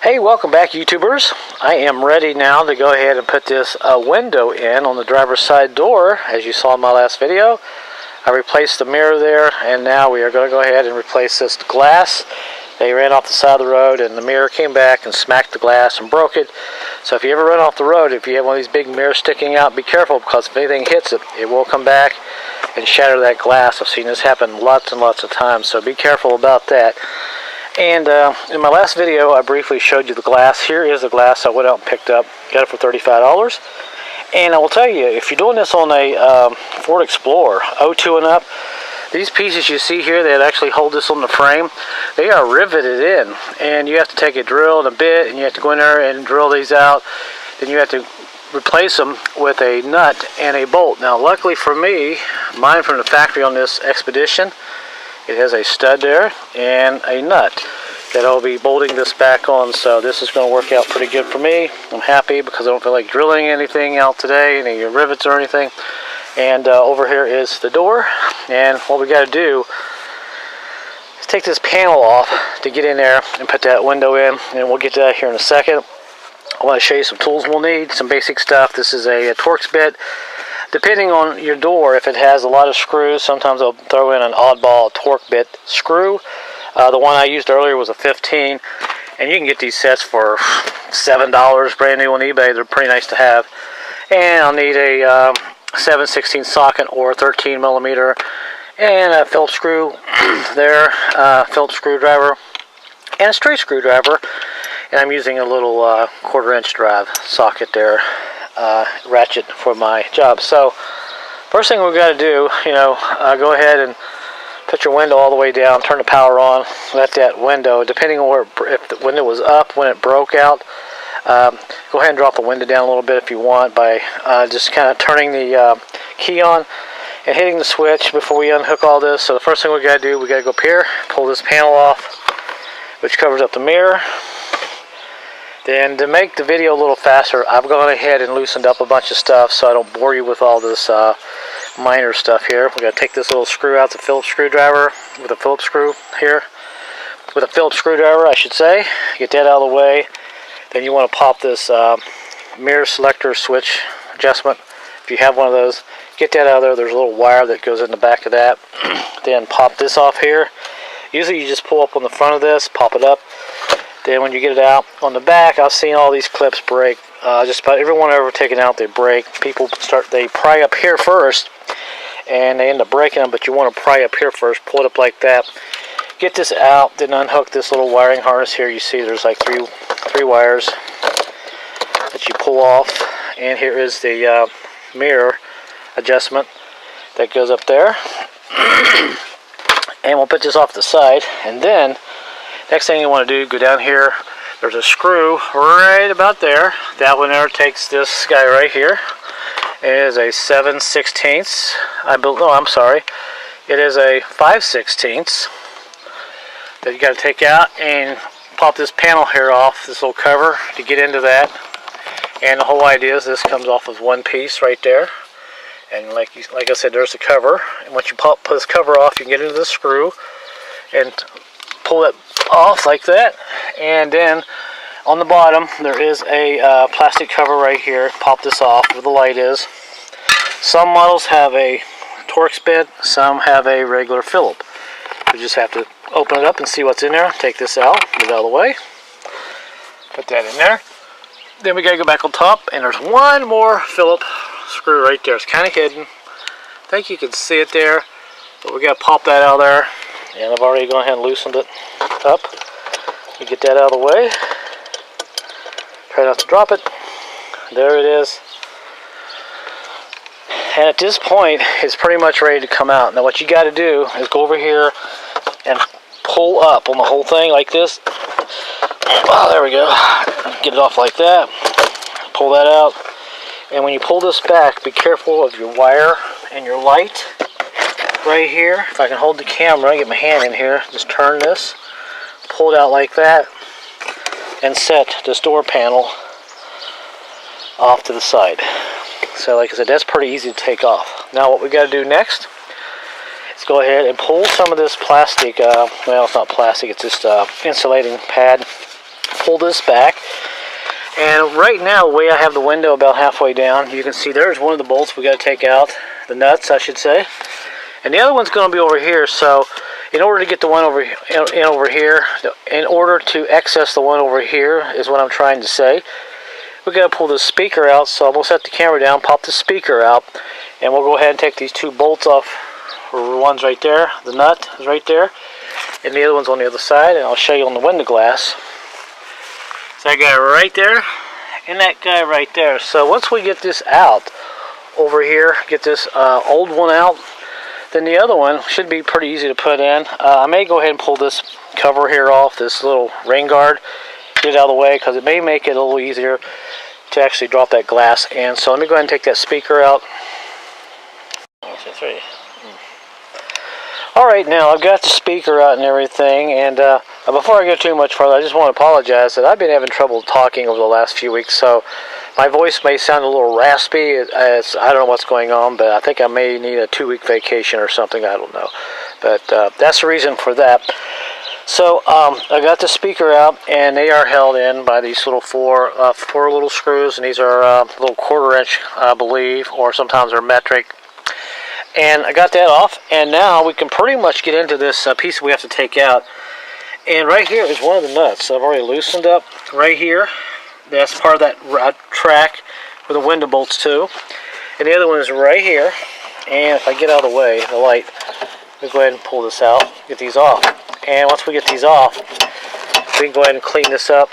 Hey, welcome back, YouTubers. I am ready now to go ahead and put this window in on the driver's side door. As you saw in my last video, I replaced the mirror there, and now we are going to go ahead and replace this glass. They ran off the side of the road, and the mirror came back and smacked the glass and broke it. So if you ever run off the road, if you have one of these big mirrors sticking out, be careful, because if anything hits it, it will come back and shatter that glass. I've seen this happen lots and lots of times, so be careful about that. And in my last video, I briefly showed you the glass. Here is the glass I went out and picked up. Got it for $35. And I will tell you, if you're doing this on a Ford Explorer, 02 and up, these pieces you see here that actually hold this on the frame, they are riveted in. And you have to take a drill and a bit, and you have to go in there and drill these out. Then you have to replace them with a nut and a bolt. Now, luckily for me, mine from the factory on this Expedition, it has a stud there and a nut that I'll be bolting this back on, so this is going to work out pretty good for me. I'm happy because I don't feel like drilling anything out today, any rivets or anything. And over here is the door, and what we got to do is take this panel off to get in there and put that window in, and we'll get to that here in a second. I want to show you some tools we'll need, some basic stuff. This is a Torx bit. Depending on your door, if it has a lot of screws, sometimes I'll throw in an oddball Torx bit screw. The one I used earlier was a 15, and you can get these sets for $7 brand new on eBay. They're pretty nice to have. And I'll need a 7/16 socket or 13 millimeter, and a Phillips screw there, Phillips screwdriver, and a straight screwdriver. And I'm using a little 1/4-inch drive socket there. Ratchet for my job. So first thing we've got to do, go ahead and put your window all the way down, turn the power on, let that window, depending on where, if the window was up when it broke out, go ahead and drop the window down a little bit if you want by just kind of turning the key on and hitting the switch before we unhook all this. So the first thing we got to do, we got to go up here, pull this panel off, which covers up the mirror. Then to make the video a little faster, I've gone ahead and loosened up a bunch of stuff so I don't bore you with all this minor stuff here. We're going to take this little screw out, the Phillips screwdriver, with a Phillips screw here. With a Phillips screwdriver, I should say. Get that out of the way. Then you want to pop this mirror selector switch adjustment. If you have one of those, get that out of there. There's a little wire that goes in the back of that. Then pop this off here. Usually you just pull up on the front of this, pop it up. Then when you get it out on the back, I've seen all these clips break. Just about everyone I've ever taken out, they break. People they pry up here first, and they end up breaking them, but you want to pry up here first, pull it up like that. Get this out, then unhook this little wiring harness here. You see there's like three wires that you pull off, and here is the mirror adjustment that goes up there. And we'll put this off the side, and then next thing you want to do, go down here. There's a screw right about there. That one there takes this guy right here. It is a 7/16. I'm sorry. It is a 5/16 that you got to take out and pop this panel here off, this little cover, to get into that. And the whole idea is this comes off of one piece right there. And like I said, there's the cover. And once you pull this cover off, you can get into the screw and pull it off like that. And then on the bottom there is a plastic cover right here. Pop this off where the light is. Some models have a Torx bit, some have a regular Phillips. You just have to open it up and see what's in there. Take this out, get it out of the way, put that in there. Then we gotta go back on top, and there's one more Phillips screw right there. It's kind of hidden. I think you can see it there, but we gotta pop that out of there. And I've already gone ahead and loosened it up. You get that out of the way. Try not to drop it. There it is. And at this point, it's pretty much ready to come out. Now what you got to do is go over here and pull up on the whole thing like this. Oh, there we go. Get it off like that. Pull that out. And when you pull this back, be careful of your wire and your light. Right here, if I can hold the camera, get my hand in here, just turn this, pull it out like that, and set this door panel off to the side. So like I said, that's pretty easy to take off. Now what we got to do next is go ahead and pull some of this plastic, well, it's not plastic, it's just insulating pad. pull this back. And right now, the way I have the window about halfway down, you can see there's one of the bolts we got to take out, the nuts, I should say. And the other one's going to be over here. So in order to get the one over here, in order to access the one over here is what I'm trying to say, we got to pull this speaker out. So I'm going to set the camera down, pop the speaker out, and we'll go ahead and take these two bolts off. One's right there, the nut is right there, and the other one's on the other side, and I'll show you on the window glass. So that guy right there, and that guy right there. So once we get this out over here, get this old one out, then the other one should be pretty easy to put in. I may go ahead and pull this cover here off, this little rain guard, get it out of the way, because it may make it a little easier to actually drop that glass in. So let me go ahead and take that speaker out. 1, 2, 3. Alright, now I've got the speaker out and everything, and before I go too much further, I just want to apologize that I've been having trouble talking over the last few weeks, so my voice may sound a little raspy. I don't know what's going on, but I think I may need a 2-week vacation or something, I don't know. But that's the reason for that. So I got the speaker out, and they are held in by these little four little screws, and these are little 1/4 inch, I believe, or sometimes they're metric. And I got that off, and now we can pretty much get into this piece we have to take out. And right here is one of the nuts. So I've already loosened up right here. That's part of that track with the window bolts too. And the other one is right here. And if I get out of the way, the light, we'll go ahead and pull this out, get these off. And once we get these off, we can go ahead and clean this up,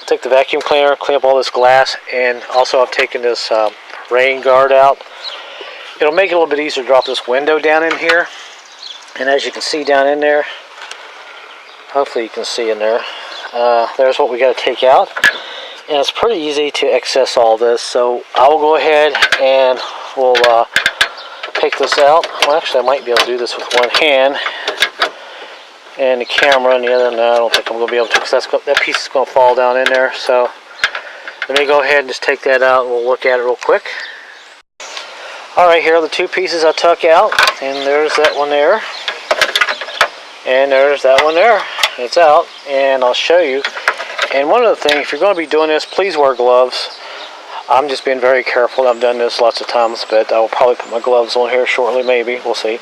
take the vacuum cleaner, clean up all this glass, and also I've taken this rain guard out. It'll make it a little bit easier to drop this window down in here. And as you can see down in there, hopefully you can see in there, there's what we got to take out. And it's pretty easy to access all this. So I will go ahead and we'll take this out. Well, actually I might be able to do this with one hand. And the camera and the other, no, I don't think I'm going to be able to, because that piece is going to fall down in there. So let me go ahead and just take that out and we'll look at it real quick. Alright, here are the two pieces I took out, and there's that one there, and there's that one there. It's out, and I'll show you. And one other thing, if you're going to be doing this, please wear gloves. I'm just being very careful. I've done this lots of times, but I will probably put my gloves on here shortly, maybe. We'll see.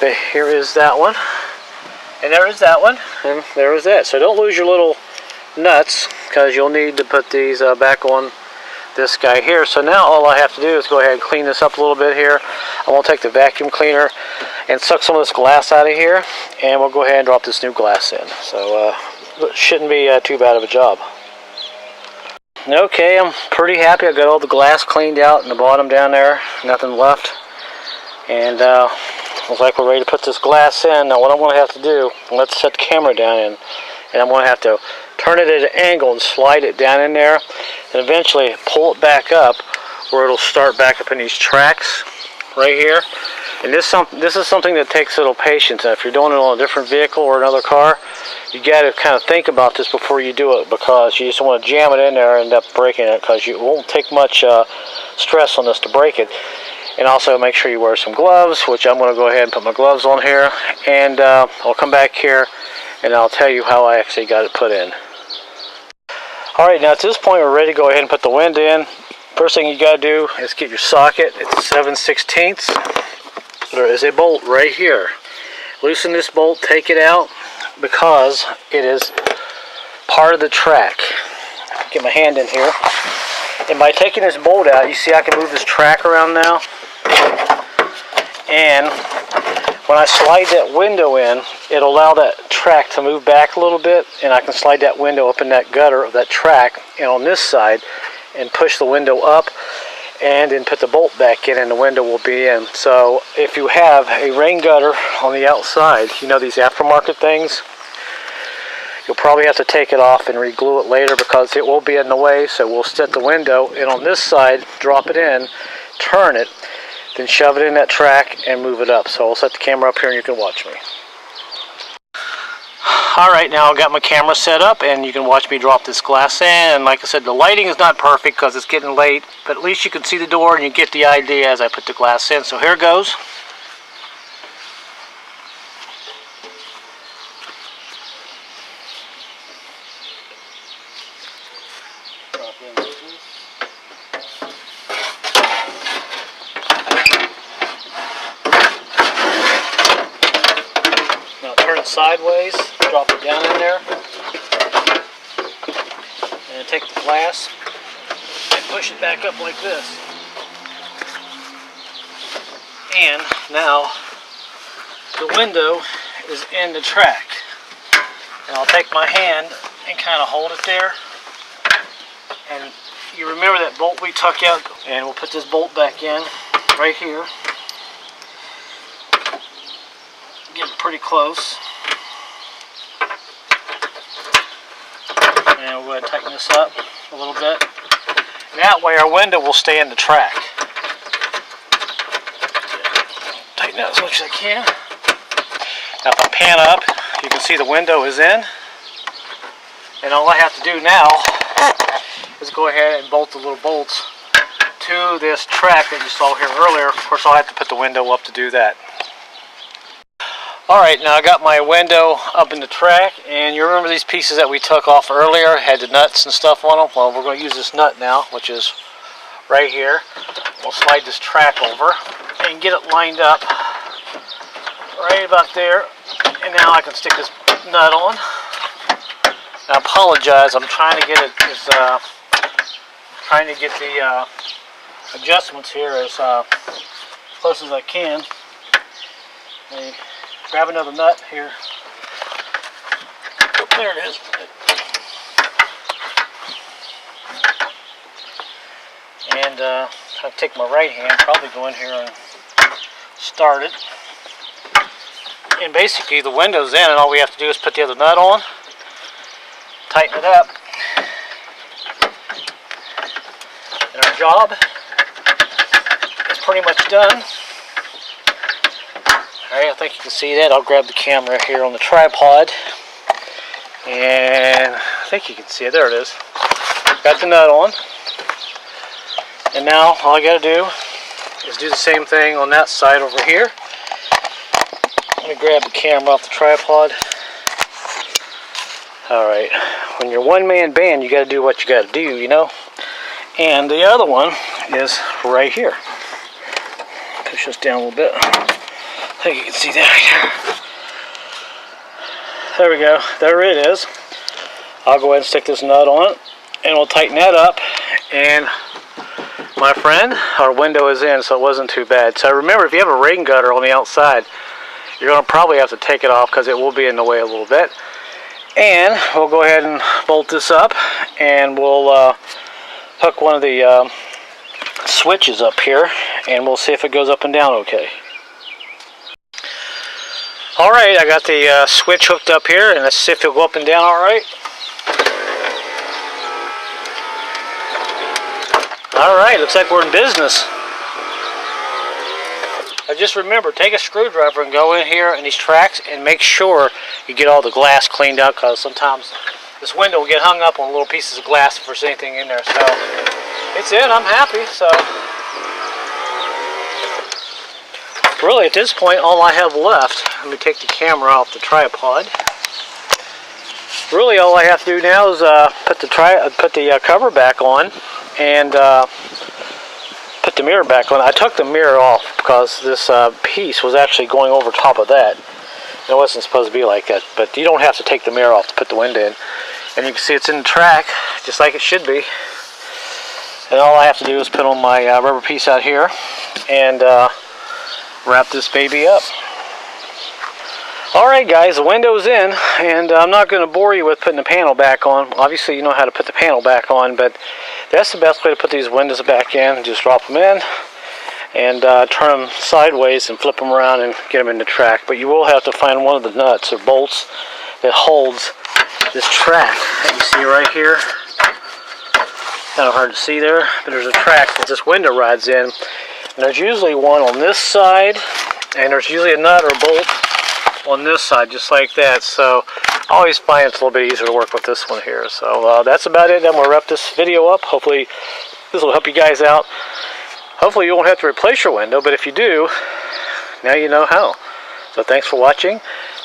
But here is that one, and there is that one, and there is that. So don't lose your little nuts, because you'll need to put these back on this guy here. So now all I have to do is go ahead and clean this up a little bit here. I'm going to take the vacuum cleaner and suck some of this glass out of here, and we'll go ahead and drop this new glass in. So it shouldn't be too bad of a job. Okay, I'm pretty happy. I got all the glass cleaned out in the bottom down there, nothing left, and looks like we're ready to put this glass in. Now what I'm going to have to do, let's set the camera down in, and I'm going to have to turn it at an angle and slide it down in there, and eventually pull it back up where it'll start back up in these tracks right here. And this is something that takes a little patience. And if you're doing it on a different vehicle or another car, you got to kind of think about this before you do it, because you just don't want to jam it in there and end up breaking it, because it won't take much stress on this to break it. And also make sure you wear some gloves, which I'm going to go ahead and put my gloves on here, and I'll come back here and I'll tell you how I actually got it put in. Alright, now at this point we're ready to go ahead and put the wind in. First thing you got to do is get your socket. It's 7/16. There is a bolt right here. Loosen this bolt, take it out, because it is part of the track. Get my hand in here. And by taking this bolt out, you see I can move this track around now. And when I slide that window in, it'll allow that track to move back a little bit, and I can slide that window up in that gutter of that track and on this side and push the window up and then put the bolt back in, and the window will be in. So if you have a rain gutter on the outside, you know, these aftermarket things, you'll probably have to take it off and re-glue it later, because it will be in the way. So we'll set the window, and on this side drop it in, turn it, then shove it in that track and move it up. So I'll set the camera up here and you can watch me. Alright, now I've got my camera set up and you can watch me drop this glass in. And like I said, the lighting is not perfect because it's getting late, but at least you can see the door and you get the idea as I put the glass in. So here goes. sideways, drop it down in there, and take the glass and push it back up like this. And now the window is in the track. And I'll take my hand and kind of hold it there. And you remember that bolt we took out, and we'll put this bolt back in right here. Getting pretty close. And we'll go ahead and tighten this up a little bit. That way our window will stay in the track. Tighten that as much as I can. Now if I pan up, you can see the window is in. And all I have to do now is go ahead and bolt the little bolts to this track that you saw here earlier. Of course, I'll have to put the window up to do that. Alright, now I got my window up in the track, and you remember these pieces that we took off earlier, had the nuts and stuff on them? Well, we're going to use this nut now, which is right here. We'll slide this track over and get it lined up right about there, and now I can stick this nut on. I apologize, I'm trying to get it as trying to get the adjustments here as close as I can. And grab another nut here. Oh, there it is. And I'll take my right hand, probably go in here and start it. And basically the window's in, and all we have to do is put the other nut on, tighten it up, and our job is pretty much done. Alright, I think you can see that. I'll grab the camera here on the tripod, and I think you can see it. There it is. Got the nut on, and now all I got to do is do the same thing on that side over here. Let me grab the camera off the tripod. Alright, when you're a one-man band, you got to do what you got to do, you know. And the other one is right here. Push this down a little bit. I think you can see that. There we go. There it is. I'll go ahead and stick this nut on it, and we'll tighten that up. And my friend, our window is in, so it wasn't too bad. So remember, if you have a rain gutter on the outside, you're going to probably have to take it off because it will be in the way a little bit. And we'll go ahead and bolt this up, and we'll hook one of the switches up here, and we'll see if it goes up and down okay. Alright, I got the switch hooked up here, and let's see if it'll go up and down alright. Alright, looks like we're in business. Now just remember, take a screwdriver and go in here in these tracks and make sure you get all the glass cleaned out, because sometimes this window will get hung up on little pieces of glass if there's anything in there. So it's in, I'm happy. So really at this point all I have left, let me take the camera off the tripod. Really all I have to do now is put the cover back on and put the mirror back on. I took the mirror off because this piece was actually going over top of that. It wasn't supposed to be like that, but you don't have to take the mirror off to put the window in. And you can see it's in the track, just like it should be. And all I have to do is put on my rubber piece out here and wrap this baby up. Alright guys, the window's in, and I'm not going to bore you with putting the panel back on. Obviously you know how to put the panel back on, but that's the best way to put these windows back in. Just drop them in and turn them sideways and flip them around and get them in the track. But you will have to find one of the nuts or bolts that holds this track that you see right here. Kind of hard to see there, but there's a track that this window rides in. And there's usually one on this side, and there's usually a nut or bolt on this side, just like that. So I always find it's a little bit easier to work with this one here. So that's about it. I'm going to wrap this video up. Hopefully this will help you guys out. Hopefully you won't have to replace your window, but if you do, now you know how. So thanks for watching,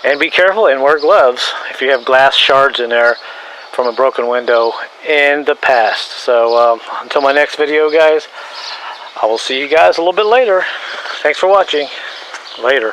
and be careful and wear gloves if you have glass shards in there from a broken window in the past. So until my next video guys, I will see you guys a little bit later. Thanks for watching. Later.